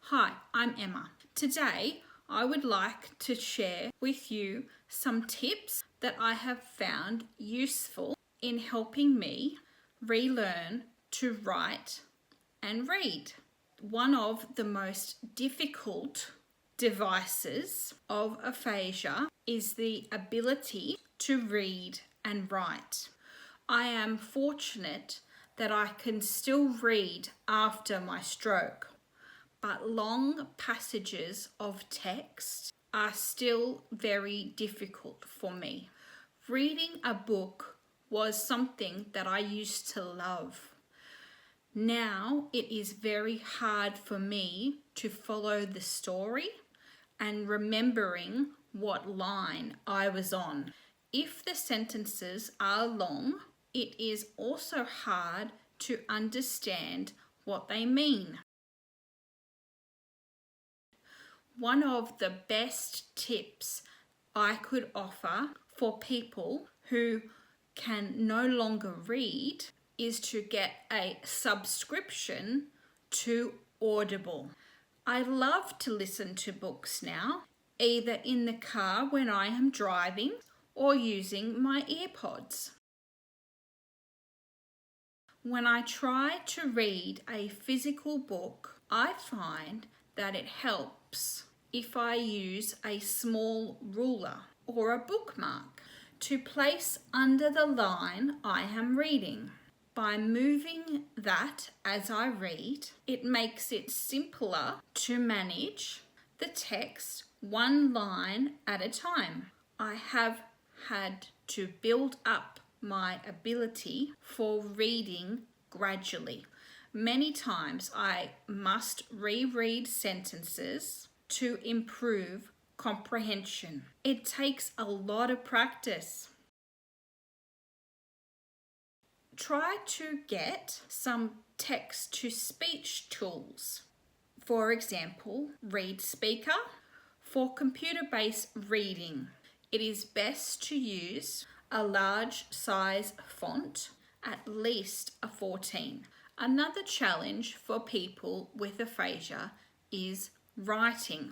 Hi, I'm Emma. Today, I would like to share with you some tips that I have found useful in helping me relearn to write and read. One of the most difficult devices of aphasia is the ability to read and write. I am fortunate that I can still read after my stroke, but long passages of text are still very difficult for me. Reading a book was something that I used to love. Now it is very hard for me to follow the story and remembering what line I was on. If the sentences are long, it is also hard to understand what they mean. One of the best tips I could offer for people who can no longer read is to get a subscription to Audible. I love to listen to books now, either in the car when I am driving or using my earpods. When I try to read a physical book, I find that it helps if I use a small ruler or a bookmark to place under the line I am reading. By moving that as I read, it makes it simpler to manage the text one line at a time. I have had to build up my ability for reading gradually. Many times I must reread sentences to improve comprehension. It takes a lot of practice. Try to get some text-to-speech tools. For example, Read Speaker. For computer-based reading, it is best to use a large size font, at least a 14. Another challenge for people with aphasia is writing.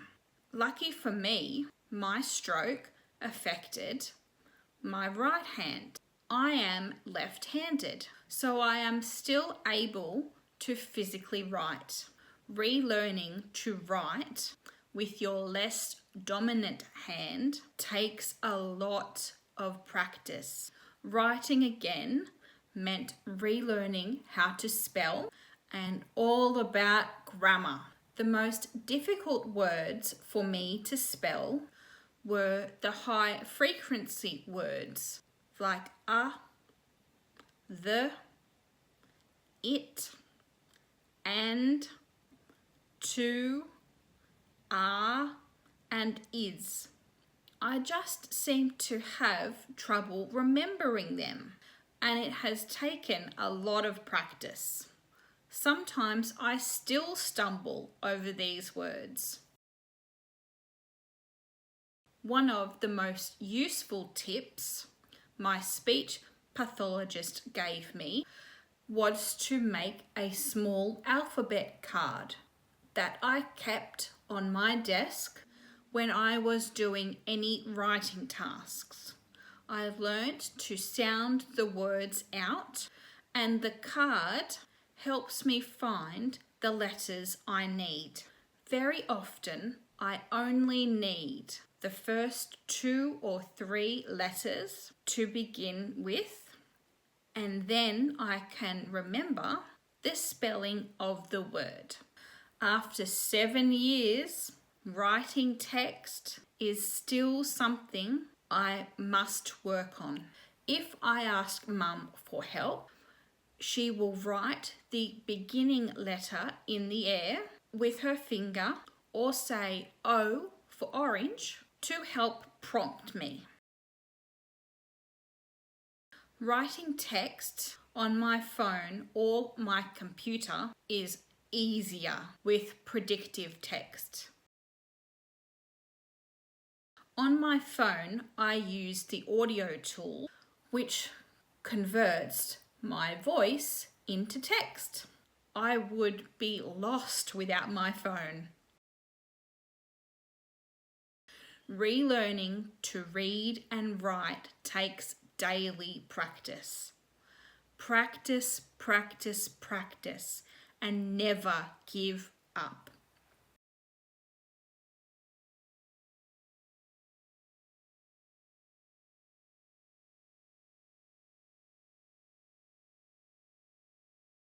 Lucky for me, my stroke affected my right hand. I am left-handed, so I am still able to physically write. Relearning to write with your less dominant hand takes a lot of practice. Writing again meant relearning how to spell and all about grammar. The most difficult words for me to spell were the high frequency words like the, it, and, to, are, and is. I just seem to have trouble remembering them, and it has taken a lot of practice. Sometimes I still stumble over these words. One of the most useful tips my speech pathologist gave me was to make a small alphabet card that I kept on my desk when I was doing any writing tasks. I learned to sound the words out, and the card helps me find the letters I need. Very often, I only need the first 2 or 3 letters to begin with, and then I can remember the spelling of the word. After 7 years, writing text is still something I must work on. If I ask Mum for help, she will write the beginning letter in the air with her finger or say O for orange to help prompt me. Writing text on my phone or my computer is easier with predictive text. On my phone, I use the audio tool, which converts my voice into text. I would be lost without my phone. Relearning to read and write takes daily practice. Practice, practice, practice, and never give up.